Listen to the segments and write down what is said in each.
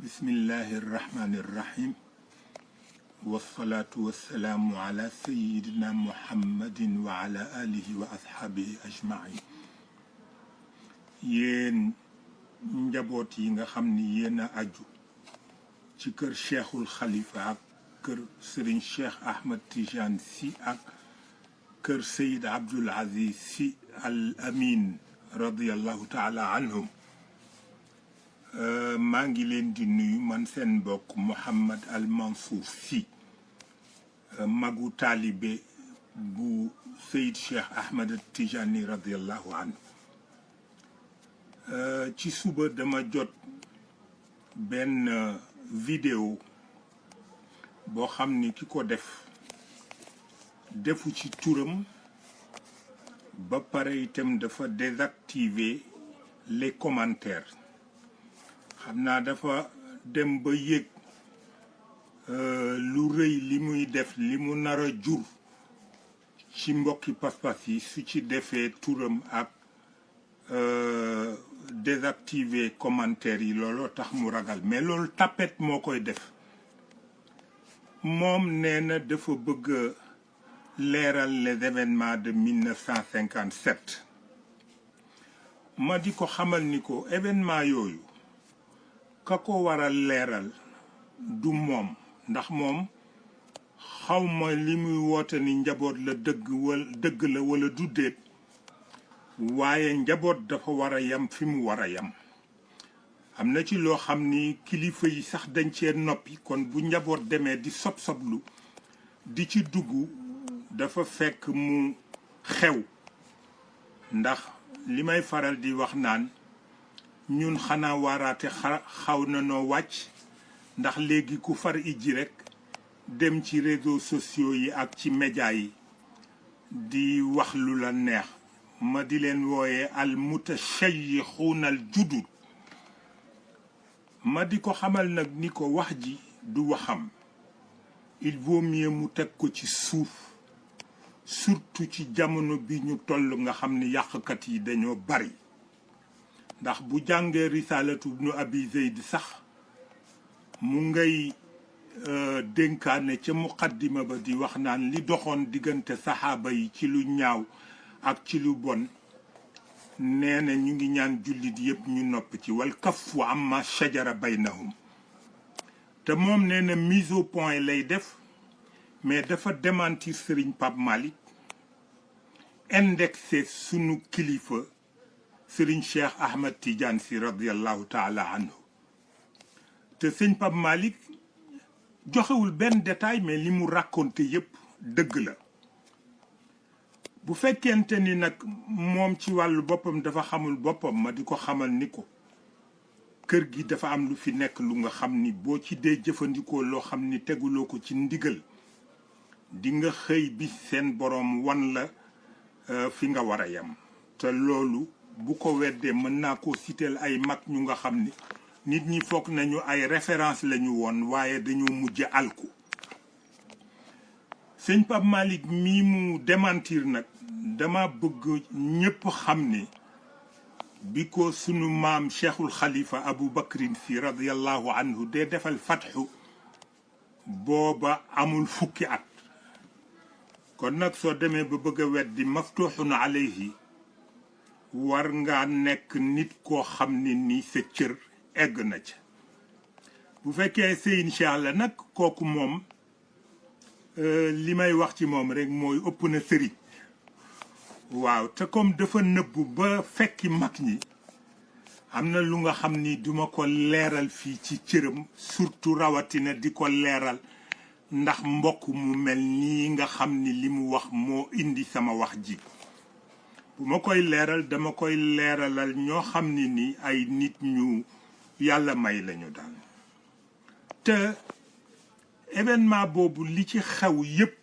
بسم الله الرحمن الرحيم والصلاة والسلام على سيدنا محمد وعلى آله وأصحابه أجمعين yéen njaboot yi nga xam ni yéen a aju ci kër Cheikhul Khalifa ak kër Serigne Cheikh Ahmed Tidiane Sy ak kër Seyid Abdoul Aziz Sy Al Amin radiyallahu taala anhum maa ngi leen di nuyu man seen mbokk Mouhamed Al Mansour Sy magu taalibe bu Seyid Cheikh Ahmed Tidiane radiyallahu anhu ci suba dama jot benn vidéo boo xam ni ki ko defu ci turam ba pare itam dafa désactiver les commentaires xam naa dafa dem ba yëg lu rëy li muy def li mu nar a jur ci mbokki pas-pas yi su ci defee turam ak désactiver commentaires yi looloo tax mu ragal mais loolu tapet moo koy def moom nee na dafa bëgg leeral les événements de 1957 ma di ko xamal ni ko événement yooyu ka ko war a leeral du moom ndax moom xawma li muy woote ni njaboot la dëgg la wala du déet waaye njaboot dafa war a yam fi mu war a yam am na ci loo xam ni kilifa yi sax dañ cee noppi kon bu njaboot demee di sob-soblu di ci dugg dafa fekk mu xew ndax li may faral di wax naan ñun xanaa waaraate xaw na noo wàcc ndax léegi ku far ijji rekk dem ci réseaux sociaux yi ak ci média yi di wax lu la neex ma di leen wooye al mutashayixuuna al judud ma di ko xamal nag ni ko wax ji du waxam il vaut mieux mu teg ko ci suuf surtout ci jamono bi ñu toll nga xam ni yàqkat yi dañoo bari ndax bu jàngee risalatu ibnu abi zeyd sax mu ngay dénkaane ca muqaddima ba di wax naan li doxoon diggante saxaaba yi ci lu ñaaw ak ci lu bon nee na ñu ngi ñaan jullit yépp ñu nopp ci wal kaffu amma shajara baynahum te moom nee na mise au point lay def mais dafa démentir Serigne Pape Malick indexé sunu kilifa Serigne Cheikh Ahmed Tidiane Sy radiyallahu taala anhu te Serigne Pape Malick joxewul benn détail mais li mu raconté yépp dëgg la bu fekkente ni nag moom ci wàllu boppam dafa xamul boppam ma di ko xamal ni ko kër gi dafa am lu fi nekk lu nga xam ni boo ci dee jëfandikoo loo xam ni teguloo ko ci ndigal di nga xëy bi seen boroom wan la fi nga war a yem te loolu bu ko weddee mën naa ko citeel ay mag ñu nga xam ni nit ñi foog nañu ay référence lañu woon waaye dañoo mujj alku sëñ Pape Malick mii mu démentir nag dama bëgg ñépp xam ni bi ko sunu maam Cheikhul Khalifa Abou Bakrin Sy radiyallahu anhu dee defal fatxu booba amul fukki at kon nag soo demee ba bëgg a weddi maftuxun alayhi war nga nekk nit koo xam ni ni sa cër egg na ca bu fekkee Seyni Cheikh la nag kooku moom li may wax ci moom rek mooy ëpp na sëriñ waaw te comme dafa nëbbu ba fekki mag ñi am na lu nga xam ni duma ko leeral fii ci cëram surtout rawatina di ko leeral ndax mbokk mu mel nii nga xam ni li mu wax moo indi sama wax ji bu ma koy leeral dama koy leeralal ñoo xam ni ni ay nit ñu yàlla may lañu daal te événement boobu li ci xew yépp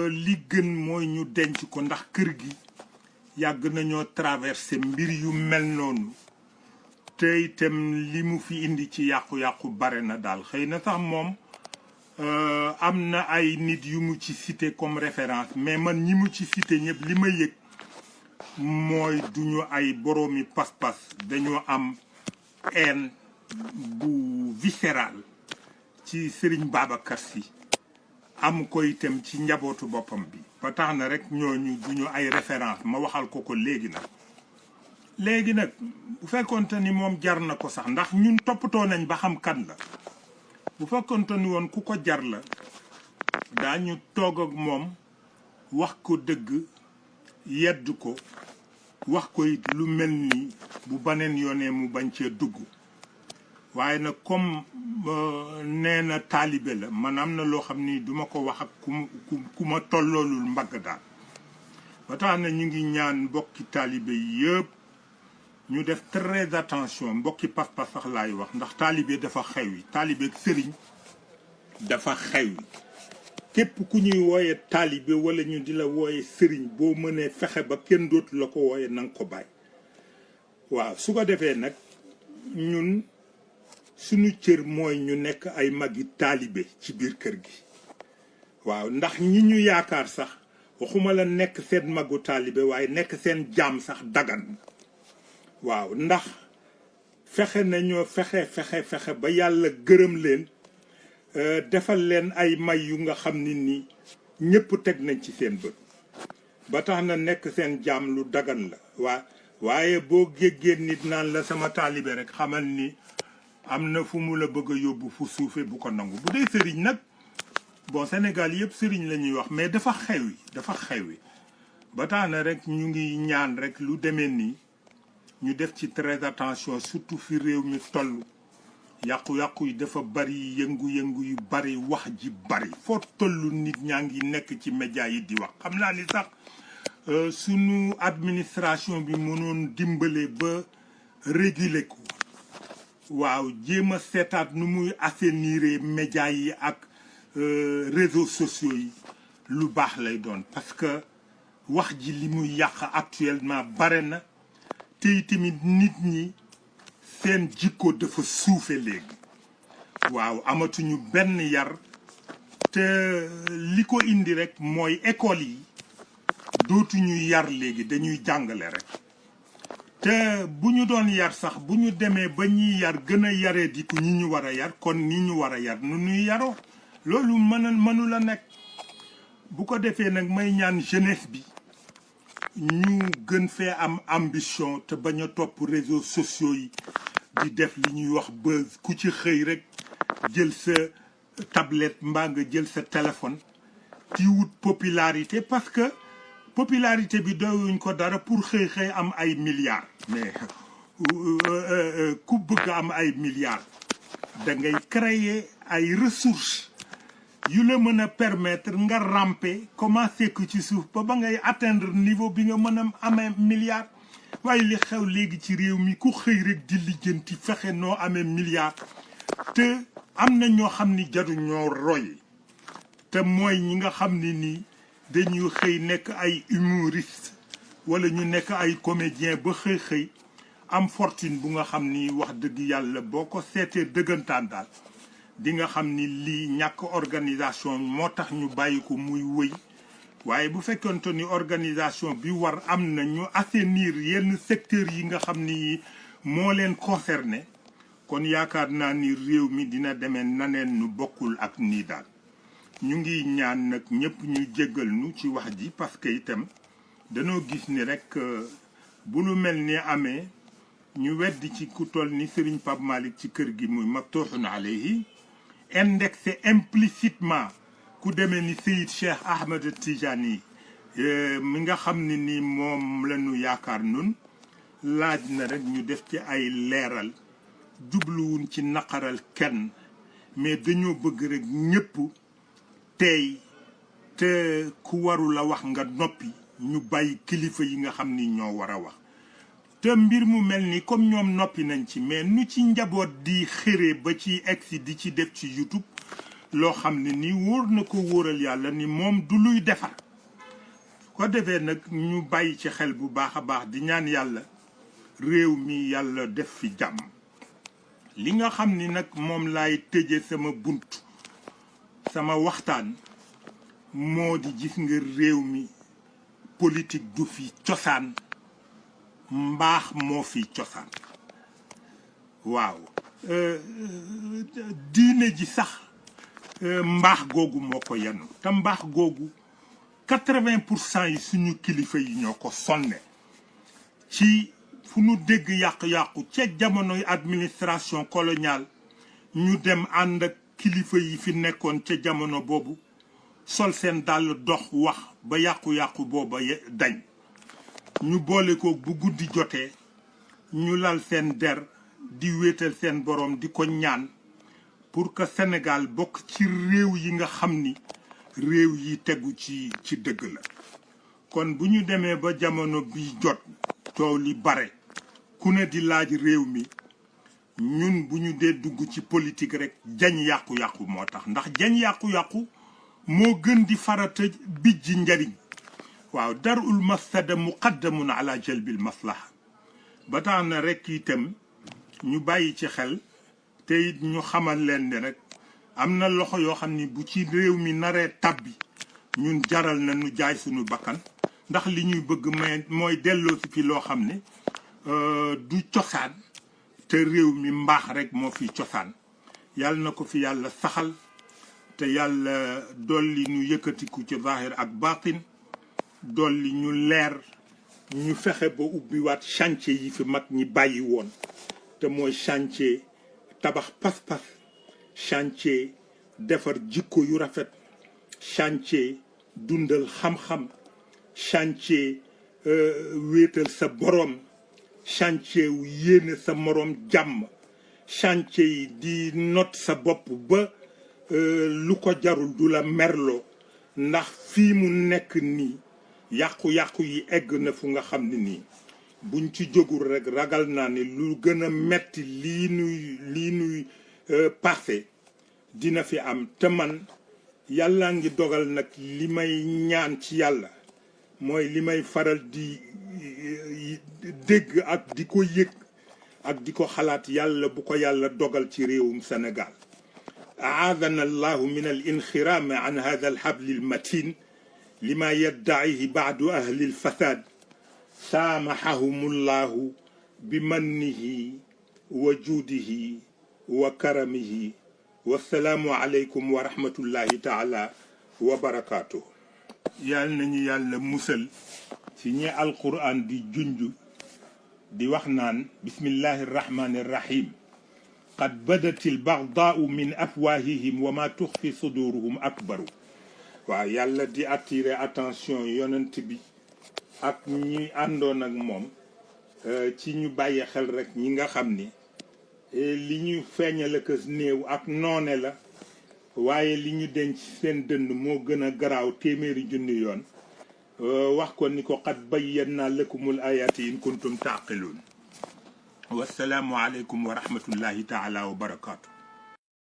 li gën mooy ñu denc ko ndax kër gi yàgg nañoo traversé mbir yu mel noonu te itam li mu fi indi ci yàqu-yàqu bare na daal xëy na sax moom am na ay nit yu mu ci cité comme référence mais man ñi mu ci cité ñëpp li ma yëg mooy duñu ay boroomi pas-pas dañoo am haine bu viscéral ci Serigne Babacar Sy am ko itam ci njabootu boppam bi ba tax na rek ñooñu duñu ay référence ma waxal ko léegi nag bu fekkonte ni moom jar na ko sax ndax ñun toppatoo nañ ba xam kan la bu fekkonte ni woon ku ko jar la daañu toog ak moom wax ko dëgg yedd ko wax ko it lu mel ni bu baneen yoonee mu bañ cee dugg waaye nag comme nee na taalibe la man am na loo xam ni duma ko wax ak ku ma tolloolul mbagg daal ba tax na ñu ngi ñaan mbokki taalibe yëpp ñu def très attention mbokki pas-pas sax laay wax ndax taalibe dafa xewi taalibe ak sëriñ dafa xewi képp ku ñuy wooye taalibe wala ñu di la wooye sëriñ boo mënee fexe ba kenn dootu la ko wooye nanga ko bàyyi waaw su ko defee nag ñun suñu cër mooy ñu nekk ay magi taalibe ci biir kër gi waaw ndax ñi ñu yaakaar sax waxuma la nekk seen magu taalibe waaye nekk seen jaam sax dagan waaw ndax fexe nañoo fexe ba yàlla gërëm leen defal leen ay may yu nga xam ni ñëpp teg nañ ci seen bët ba tax na nekk seen jaam lu dagan la waaye boo géggee nit naan la sama taalibe rek xamal ni am na fu mu la bëgg a yóbbu fu suufe bu ko nangu bu dee sëriñ nag bon Sénégal yëpp sëriñ la ñuy wax mais dafa xewi ba tax na rek ñu ngi ñaan rek lu demee nii ñu def ci très attention surtout fi réew mi toll yàqu-yàqu yi dafa bari yëngu-yëngu yu bari wax ji bari foo toll nit ñaa ngi nekk ci média yi di wax xam naa ni sax sunu administration bi mënoon dimbale ba réguler ko waaw jéem a seetaat nu muy assainir média yi ak réseaux sociaux yi lu baax lay doon parce que wax ji li muy yàq actuellement bare na te tamit nit ñi seen jikko dafa suufe léegi waaw amatuñu benn yar te li ko indi rek mooy école yi dootuñu yar léegi dañuy jàngale rek te bu ñu doon yar sax bu ñu demee ba ñuy yar gën a yaree di ko ñi ñu war a yar kon ni ñu war a yar nu ñuy yaroo loolu mënu la nekk bu ko defee nag may ñaan jeunesse bi ñu gën fee am ambition te bañ a topp réseaux sociaux yi di def li ñuy wax buzz ku ci xëy rek jël sa tablette mbaa nga jël sa téléphone di wut popularité parce que popularité bi doyuñ ko dara pour xëy am ay milliards mais ku bëgg am ay milliards da ngay créer ay ressources yu la mën a permettre nga ramper commencer ko ci suuf ba ngay atteindre niveau bi nga mën a amee milliards waaye li xew léegi ci réew mi ku xëy rek di lijjanti fexe noo amee milliards te am na ñoo xam ni jaru ñoo roy te mooy ñi nga xam ni nii dañuy xëy nekk ay humoriste wala ñu nekk ay comédien ba xëy am fortune bu nga xam ni wax dëgg yàlla boo ko seetee dëggantaan daal di nga xam ni lii ñàkk organisation moo tax ñu bàyyi ko muy wëy waaye bu fekkonte ni organisation bi war am na ñu assainir yenn secteurs yi nga xam ni moo leen concerné kon yaakaar naa ni réew mi dina demee naneen nu bokkul ak nii daal ñu ngi ñaan nag ñëpp ñu jéggal nu ci wax ji parce que itam danoo gis ni rek bu lu mel ni amee ñu weddi ci ku toll ni Serigne Pape Malick ci kër gi muy maftuhun alayhi indexé implicitement ku demee ni Seyid Cheikh Ahmed Tijani mi nga xam ne ni moom la ñu yaakaar nun laaj na rek ñu def ci ay leeral jubluwuñ ci naqaral kenn mais dañoo bëgg rek ñëpp tey te ku warul a wax nga noppi ñu bàyyi kilifa yi nga xam ni ñoo war a wax te mbir mu mel ni comme ñoom noppi nañ ci mais nu ci njaboot di xëree ba ci egsi di ci def ci YouTube loo xam ne ni wóor na ko wóoral yàlla ni moom du luy defar ko defee nag ñu bàyyi ci xel bu baax a baax di ñaan yàlla réew mi yàlla def fi jàmm li nga xam ni nag moom laay tëje sama bunt sama waxtaan moo di gis nga réew mi politique du fi cosaan mbaax moo fi cosaan waaw diine ji sax mbaax googu moo ko yenu te mbaax googu 80% yi suñu kilifa yi ñoo ko sonne ci fu nu dégg yàqu-yàqu ca jamonoy administration coloniale ñu dem ànd ak kilifa yi fi nekkoon ca jamono boobu sol seen dàll dox wax ba yàqu-yàqu booba dañ ñu boole ko bu guddi jotee ñu lal seen der di wéetal seen borom di ko ñaan pour que Sénégal bokk ci réew yi nga xam ni réew yi tegu ci dëgg la kon bu ñu demee ba jamono bi jot coow li bare ku ne di laaj réew mi ñun bu ñu dee dugg ci politique rek jañ yàqu-yàqu moo tax ndax jañ yàqu-yàqu moo gën di farata bijji njariñ waaw darul mafsada muqaddamun ala jalbil maslaha ba tax na rek itam ñu bàyyi ci xel te it ñu xamal leen ne rek am na loxo yoo xam ni bu ci réew mi naree tabbi ñun jaral na ñu jaay suñu bakkan ndax li ñuy bëgg mooy delloo si fi loo xam ne du cosaan te réew mi mbaax rek moo fi cosaan yàlla na ko fi yàlla saxal te yàlla dolli ñu yëkkatiku ci zahir ak baatin dolli ñu leer ñu fexe ba ubbiwaat chantier yi fi mag ñi bàyyi woon te mooy chantier tabax pas-pas chantier defar jikko yu rafet chantier dundal xam-xam chantier wéetal sa borom chantier wu yéene sa morom jàmm chantier yi di not sa bopp ba lu ko jarul du la merloo ndax fii mu nekk nii yàqu-yàqu yi egg na fu nga xam ne nii buñ ci jógul rek ragal naa ne lu gën a metti lii nuy passé dina fi am te man yàlla ngi dogal nag li may ñaan ci yàlla mooy li may faral di dégg ak di ko yëg ak di ko xalaat yàlla bu ko yàlla dogal ci réewum Sénégal aadana allahu min al inxiraam an hada al habli al matin lima yaddacihi baadu ahli al fasad saamaxahum allahu bi mannihi wa juudihi wa karamihi wassalaamu aleykum wa rahmatullahi taala wa barakaatuh yàlla nañu yàlla musal ci ñi alquran di junj di wax naan bismillahi irrahmani irrahim qad badat albagdaau min afwahihim wa ma tuxfi suduruhum akbaru waaw yàlla di attirer attention yonent bi ak ñi àndoon ak moom ci ñu bàyyi xel rek ñi nga xam ni li ñu feeñal ak néew ak noone la waaye li ñu denc seen dënd moo gën a garaaw téeméeri junni yoon wax ko ni ko qad bayyana lakumul ayati in kuntum taaqiluun wassalaamu aleykum wa rahmatullahi taala wa barakaatu